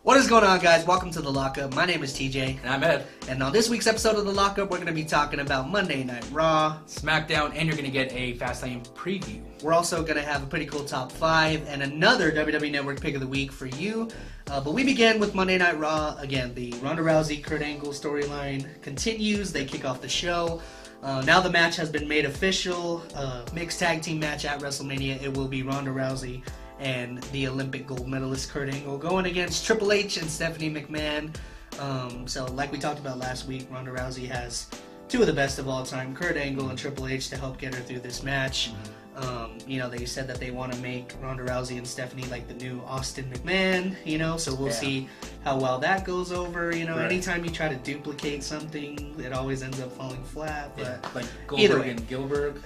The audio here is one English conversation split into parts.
What is going on, guys? Welcome to The Lockup. My name is TJ. And I'm Ed. And on this week's episode of The Lockup, we're going to be talking about Monday Night Raw, Smackdown, and you're going to get a Fastlane preview. We're also going to have a pretty cool top 5 and another WWE Network pick of the week for you. But we begin with Monday Night Raw. Again, the Ronda Rousey, Kurt Angle storyline continues. They kick off the show. Now the match has been made official. Mixed tag team match at WrestleMania. It will be Ronda Rousey and the Olympic gold medalist Kurt Angle going against Triple H and Stephanie McMahon. So like we talked about last week, Ronda Rousey has two of the best of all time, Kurt Angle and Triple H, to help get her through this match. They said that they want to make Ronda Rousey and Stephanie like the new Austin McMahon, so we'll see how well that goes over. Right. Anytime you try to duplicate something, it always ends up falling flat. But like Goldberg and Gilbert.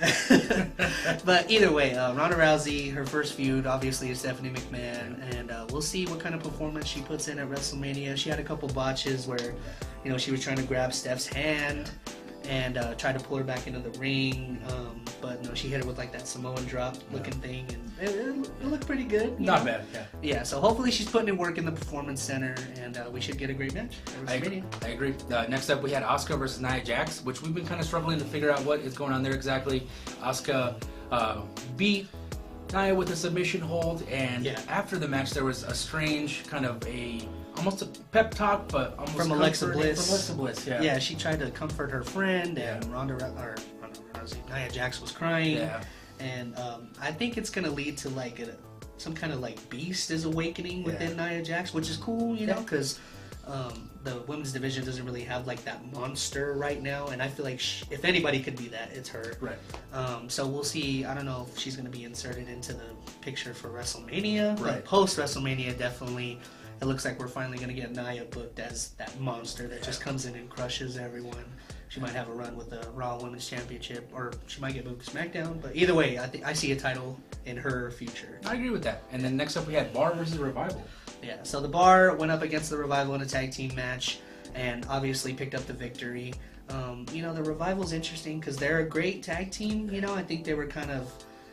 But either way, Ronda Rousey, her first feud, obviously, is Stephanie McMahon, and we'll see what kind of performance she puts in at WrestleMania. She had a couple botches where, she was trying to grab Steph's hand and try to pull her back into the ring, but no, she hit her with like that Samoan drop looking thing, and it looked pretty good. Not bad, yeah. So hopefully she's putting in work in the Performance Center, and we should get a great match. I agree. Next up, we had Asuka versus Nia Jax, which we've been kind of struggling to figure out what is going on there exactly. Asuka beat Nia with a submission hold, and after the match, there was a strange kind of almost a pep talk, but almost from Alexa Bliss. From Alexa Bliss, yeah. She tried to comfort her friend, and Nia Jax was crying. Yeah. And I think it's gonna lead to like some kind of like beast is awakening within Nia Jax, which is cool, because the women's division doesn't really have like that monster right now, and I feel like if anybody could be that, it's her. Right. So we'll see. I don't know if she's gonna be inserted into the picture for WrestleMania, right. But post WrestleMania, definitely. It looks like we're finally going to get Nia booked as that monster that just comes in and crushes everyone. She might have a run with the Raw Women's Championship, or she might get moved to SmackDown. But either way, I see a title in her future. I agree with that. And then next up we had Bar versus Revival. Yeah, so the Bar went up against the Revival in a tag team match and obviously picked up the victory. The Revival's interesting because they're a great tag team. I think they were kind of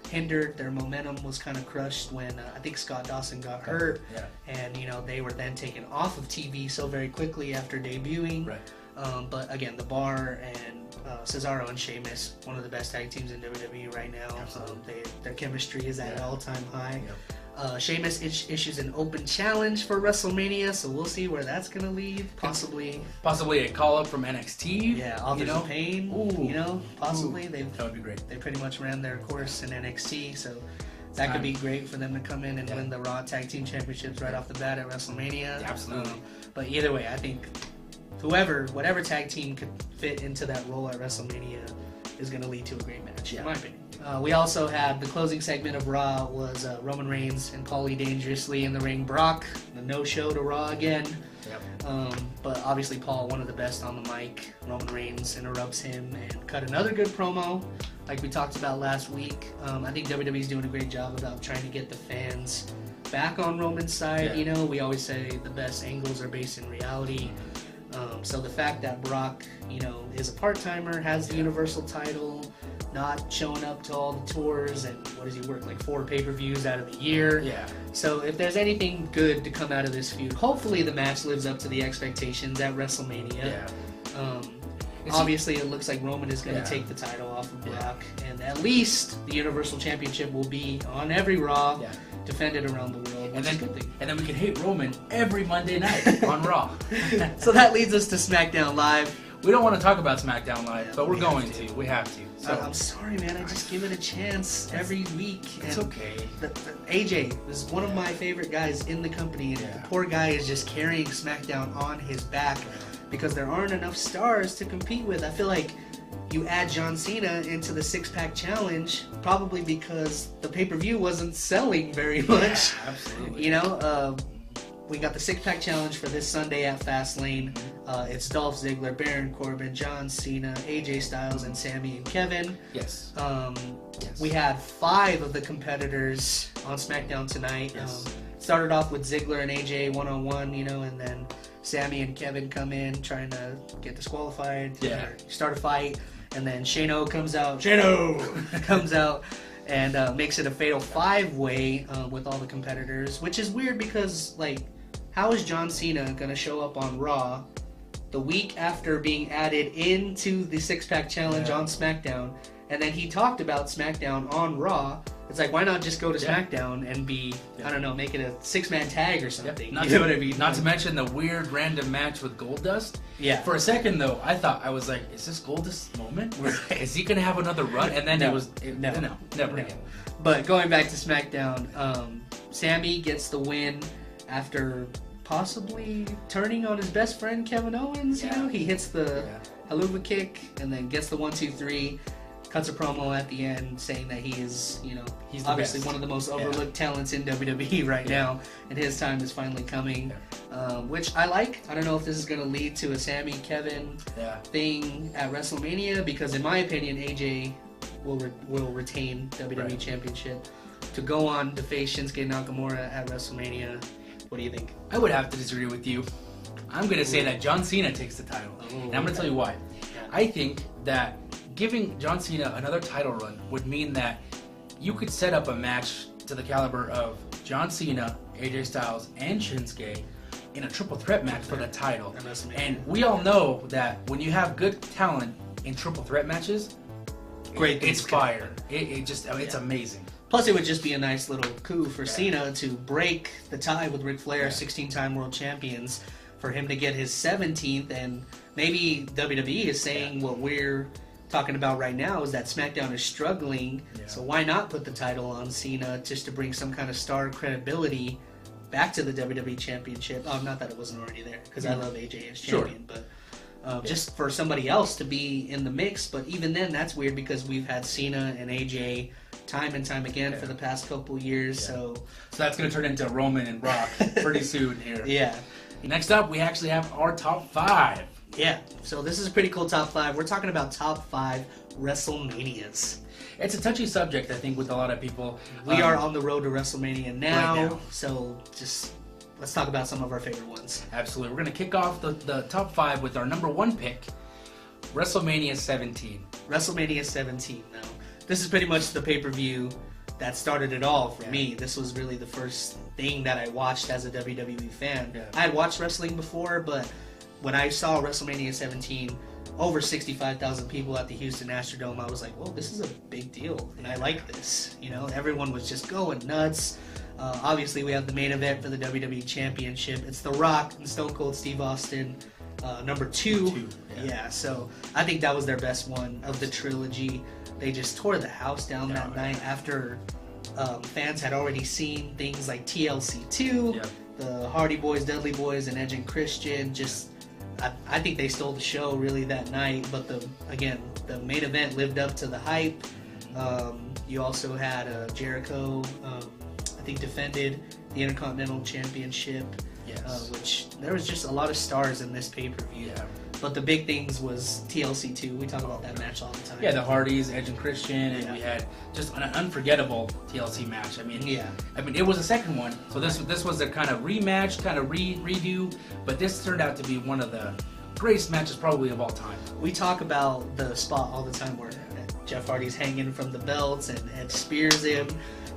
hindered. Their momentum was kind of crushed when I think Scott Dawson got hurt, and they were then taken off of TV so very quickly after debuting. Right. But again, the Bar and Cesaro and Sheamus, one of the best tag teams in WWE right now. Their chemistry is at an all-time high. Sheamus issues an open challenge for WrestleMania, so we'll see where that's gonna lead. Possibly a call-up from NXT. Yeah, Authors of Pain. Ooh. Possibly. That would be great. They pretty much ran their course in NXT, so that could be great for them to come in and win the Raw Tag Team Championships right off the bat at WrestleMania. Yeah, absolutely. But either way, I think whatever tag team could fit into that role at WrestleMania is going to lead to a great match, in my opinion. We also had the closing segment of Raw was Roman Reigns and Paulie dangerously in the ring. Brock, the no-show to Raw again. Yep. But obviously Paul, one of the best on the mic. Roman Reigns interrupts him and cut another good promo, like we talked about last week. I think WWE's doing a great job about trying to get the fans back on Roman's side. We always say the best angles are based in reality. So the fact that Brock, is a part-timer, has the Universal title, not showing up to all the tours, and what does he work, like 4 pay-per-views out of the year? Yeah. So if there's anything good to come out of this feud, hopefully the match lives up to the expectations at WrestleMania. Yeah. Obviously, it looks like Roman is going to take the title off of Brock, and at least the Universal Championship will be on every Raw, defended around the world, which is a good thing. And then we can hate Roman every Monday night on Raw. So that leads us to SmackDown Live. We don't want to talk about SmackDown Live, but we're going to. We have to. So I'm sorry, man. I just give it a chance every week. It's okay. AJ is one of my favorite guys in the company, and the poor guy is just carrying SmackDown on his back because there aren't enough stars to compete with. I feel like you add John Cena into the six-pack challenge probably because the pay-per-view wasn't selling very much. Yeah, absolutely. We got the six-pack challenge for this Sunday at Fastlane. It's Dolph Ziggler, Baron Corbin, John Cena, AJ Styles, and Sami and Kevin. Yes. We had 5 of the competitors on SmackDown tonight. Yes. Started off with Ziggler and AJ one-on-one, and then Sami and Kevin come in trying to get disqualified. Start a fight, and then Shano comes out. And makes it a fatal 5-way with all the competitors, which is weird because, like, how is John Cena going to show up on Raw the week after being added into the six-pack challenge on SmackDown? And then he talked about SmackDown on Raw. It's like, why not just go to SmackDown and be, I don't know, make it a six-man tag or something? Not you know what I mean? Not to mention the weird random match with Goldust. Yeah. For a second, though, I was like, is this Goldust's moment? Is he going to have another run? And then never again. But going back to SmackDown, Sammy gets the win after possibly turning on his best friend Kevin Owens. You know, he hits the haluva kick and then gets the 1-2-3. Cuts a promo at the end saying that he is, you know, he's obviously one of the most overlooked talents in WWE right now, and his time is finally coming, which I like. I don't know if this is going to lead to a Sammy Kevin thing at WrestleMania, because in my opinion, AJ will retain WWE Championship to go on to face Shinsuke Nakamura at WrestleMania. What do you think? I would have to disagree with you. I'm going to say that John Cena takes the title, and I'm going to tell you why. I think that giving John Cena another title run would mean that you could set up a match to the caliber of John Cena, AJ Styles, and Shinsuke in a triple threat match for the title. And we all know that when you have good talent in triple threat matches, it's fire. It's amazing. Plus, it would just be a nice little coup for Cena to break the tie with Ric Flair, 16-time world champions, for him to get his 17th. And maybe WWE is saying what we're talking about right now is that SmackDown is struggling, so why not put the title on Cena just to bring some kind of star credibility back to the WWE Championship? Not that it wasn't already there, because I love AJ as champion, but just for somebody else to be in the mix. But even then, that's weird because we've had Cena and AJ time and time again for the past couple years. So that's going to turn into Roman and Brock pretty soon here. Next up, we actually have our top 5. Yeah, so this is a pretty cool top 5. We're talking about top 5 WrestleManias. It's a touchy subject, I think, with a lot of people. We are on the road to WrestleMania now, so just let's talk about some of our favorite ones. Absolutely. We're going to kick off the top 5 with our number 1 pick, WrestleMania 17. WrestleMania 17, now. This is pretty much the pay-per-view that started it all for me. This was really the first thing that I watched as a WWE fan. I had watched wrestling before, but when I saw WrestleMania 17, over 65,000 people at the Houston Astrodome, I was like, well, this is a big deal, and I like this. You know, everyone was just going nuts. Obviously, we have the main event for the WWE Championship. It's The Rock and Stone Cold Steve Austin, number 2. So I think that was their best one of the trilogy. They just tore the house down that night after fans had already seen things like TLC 2, the Hardy Boys, Dudley Boys, and Edge and Christian. I think they stole the show really that night, but the main event lived up to the hype. You also had Jericho, I think, defended the Intercontinental Championship, which there was just a lot of stars in this pay-per-view. But the big things was TLC 2. We talk about that match all the time. Yeah, the Hardys, Edge and Christian, and we had just an unforgettable TLC match. I mean, it was a second one, so this was a kind of rematch, kind of redo, but this turned out to be one of the greatest matches probably of all time. We talk about the spot all the time where Jeff Hardy's hanging from the belts and Edge spears him.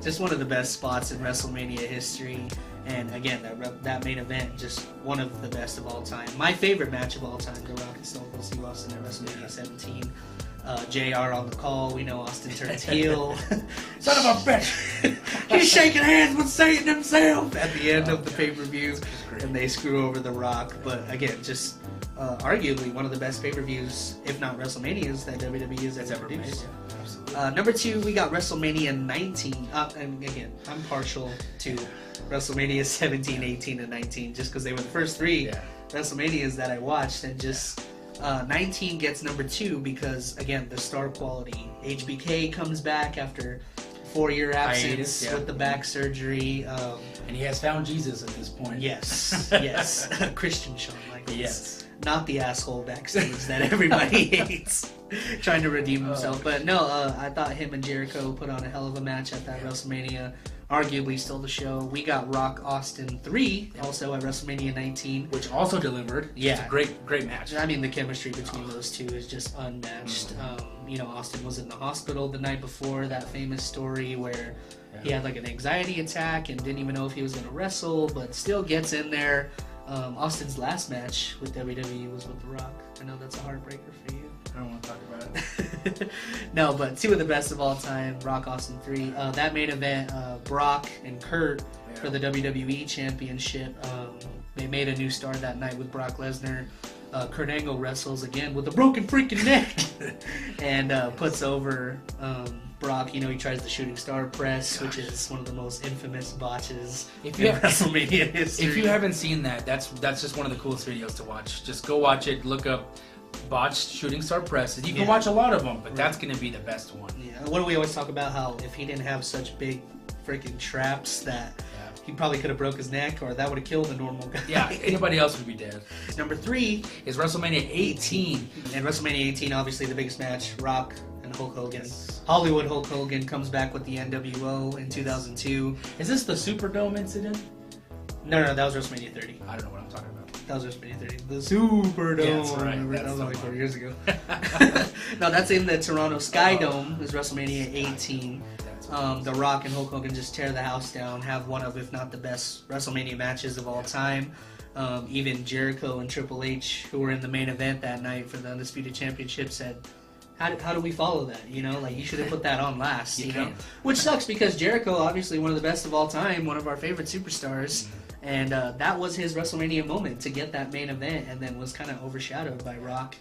Just one of the best spots in WrestleMania history. And again, that main event, just one of the best of all time. My favorite match of all time, The Rock and Stone Cold Steve Austin at WrestleMania 17. JR on the call, we know Austin turns heel. Son of a bitch! He's shaking hands with Satan himself at the end of the pay-per-view. And they screw over The Rock. But again, just arguably one of the best pay-per-views, if not WrestleManias, that WWE has ever produced. Number 2, we got WrestleMania 19. And again, I'm partial to WrestleMania 17, 18, and 19 just because they were the first 3 WrestleManias that I watched, and just 19 gets number 2 because, again, the star quality. HBK comes back after 4-year absence with the back surgery. And he has found Jesus at this point. Yes. Christian Shawn Michaels. Not the asshole backstage that everybody hates. Trying to redeem himself. But no, I thought him and Jericho put on a hell of a match at that WrestleMania. Arguably stole the show. We got Rock Austin 3 also at WrestleMania 19. Which also delivered. It's a great match. I mean, the chemistry between those two is just unmatched. Austin was in the hospital the night before, that famous story where He had like an anxiety attack and didn't even know if he was going to wrestle, but still gets in there. Austin's last match with WWE was with The Rock. I know that's a heartbreaker for you. I don't want to talk about it. No, but two of the best of all time, Rock Austin 3. That main event, Brock and Kurt for the WWE Championship. They made a new star that night with Brock Lesnar. Kurt Angle wrestles again with a broken freaking neck and puts over Brock. You know, he tries the shooting star press, which is one of the most infamous botches in WrestleMania history. If you haven't seen that, that's just one of the coolest videos to watch. Just go watch it. Look up botched shooting star presses. You can watch a lot of them, but that's going to be the best one. Yeah. What do we always talk about? How if he didn't have such big freaking traps that he probably could have broke his neck, or that would have killed a normal guy. Yeah, anybody else would be dead. Number 3 is WrestleMania 18. And WrestleMania 18, obviously the biggest match, Rock and Hulk Hogan. Hollywood Hulk Hogan comes back with the NWO in 2002. Is this the Superdome incident? No, that was WrestleMania 30. I don't know what I'm talking about. That was WrestleMania 30. The Superdome. Yeah, that's right. That was only 4 years ago. No, that's in the Toronto Sky Dome. It was WrestleMania 18. The Rock and Hulk Hogan just tear the house down, have one of, if not the best, WrestleMania matches of all time. Even Jericho and Triple H, who were in the main event that night for the Undisputed Championship, said, how do we follow that? You know, like, you should have put that on last, you know? Which sucks because Jericho, obviously one of the best of all time, one of our favorite superstars, and that was his WrestleMania moment to get that main event, and then was kind of overshadowed by Rock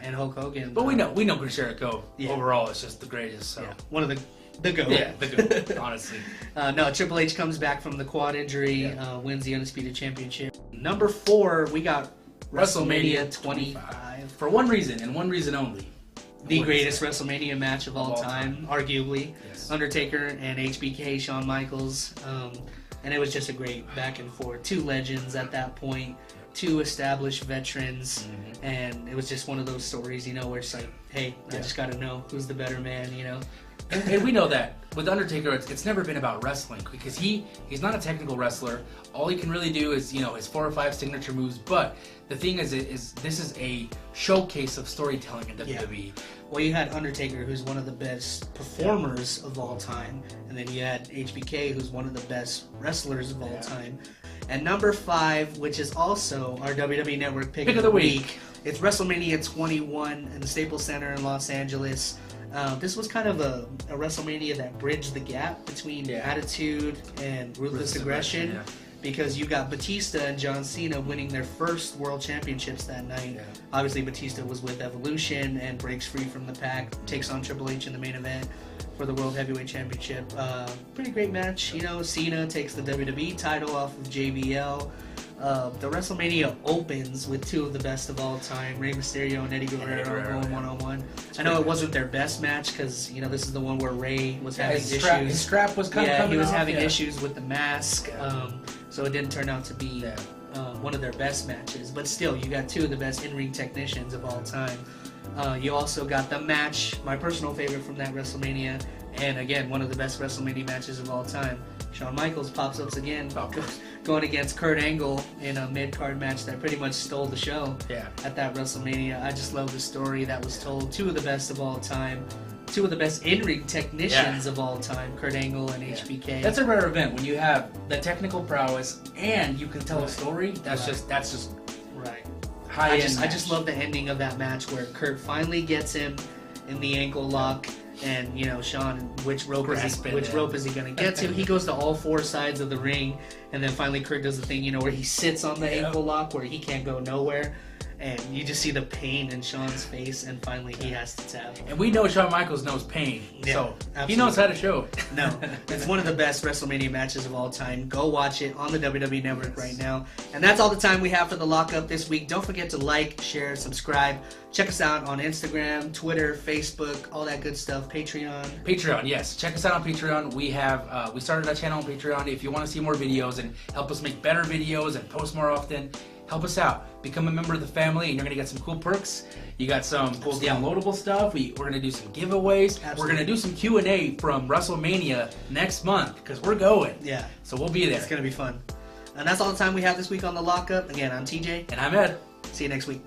and Hulk Hogan. But we know Chris Jericho overall is just the greatest. So. Yeah, one of the GOAT. Yeah, the GOAT, honestly. No, Triple H comes back from the quad injury, wins the Undisputed Championship. Number 4, we got WrestleMania 25. For one reason, and one reason only. The greatest WrestleMania match of all time, arguably. Yes. Undertaker and HBK, Shawn Michaels. And it was just a great back and forth. 2 legends at that point. 2 established veterans. And it was just one of those stories, you know, where it's like, hey, I just got to know who's the better man, you know. And we know that with Undertaker, it's never been about wrestling because he's not a technical wrestler. All he can really do is, you know, his 4 or 5 signature moves. But the thing is this is a showcase of storytelling in WWE. Well, you had Undertaker, who's one of the best performers of all time, and then you had HBK, who's one of the best wrestlers of all time. And number 5, which is also our WWE Network pick of the week, it's WrestleMania 21 in the Staples Center in Los Angeles. This was kind of a WrestleMania that bridged the gap between Attitude and Ruthless Aggression, because you got Batista and John Cena winning their first World Championships that night. Obviously, Batista was with Evolution and breaks free from the pack, takes on Triple H in the main event for the World Heavyweight Championship. Pretty great match. You know, Cena takes the WWE title off of JBL. The WrestleMania opens with 2 of the best of all time, Rey Mysterio and Eddie Guerrero going one-on-one. I know it wasn't their best match because, you know, this is the one where Rey was having issues. His strap was kind of coming he was off, having issues with the mask, so it didn't turn out to be one of their best matches. But still, you got 2 of the best in-ring technicians of all time. You also got the match, my personal favorite from that WrestleMania, and again, one of the best WrestleMania matches of all time. Shawn Michaels pops up again, going against Kurt Angle in a mid-card match that pretty much stole the show at that WrestleMania. I just love the story that was told. 2 of the best of all time. 2 of the best in-ring technicians of all time, Kurt Angle and HBK. That's a rare event when you have the technical prowess and you can tell a story. That's just right. High end. I just love the ending of that match where Kurt finally gets him in the ankle lock. And, you know, Shawn, which rope is he going to get to? He goes to all 4 sides of the ring, and then finally Kurt does the thing, you know, where he sits on the ankle lock where he can't go nowhere. And you just see the pain in Shawn's face, and finally he has to tap. And we know Shawn Michaels knows pain, so absolutely. He knows how to show it. No, it's one of the best WrestleMania matches of all time. Go watch it on the WWE Network right now. And that's all the time we have for the Lockup this week. Don't forget to like, share, subscribe. Check us out on Instagram, Twitter, Facebook, all that good stuff. Patreon, yes. Check us out on Patreon. We started a channel on Patreon. If you want to see more videos and help us make better videos and post more often, help us out. Become a member of the family, and you're going to get some cool perks. You got some cool downloadable stuff. We're going to do some giveaways. Absolutely. We're going to do some Q&A from WrestleMania next month, because we're going. Yeah. So we'll be there. It's going to be fun. And that's all the time we have this week on The Lockup. Again, I'm TJ. And I'm Ed. See you next week.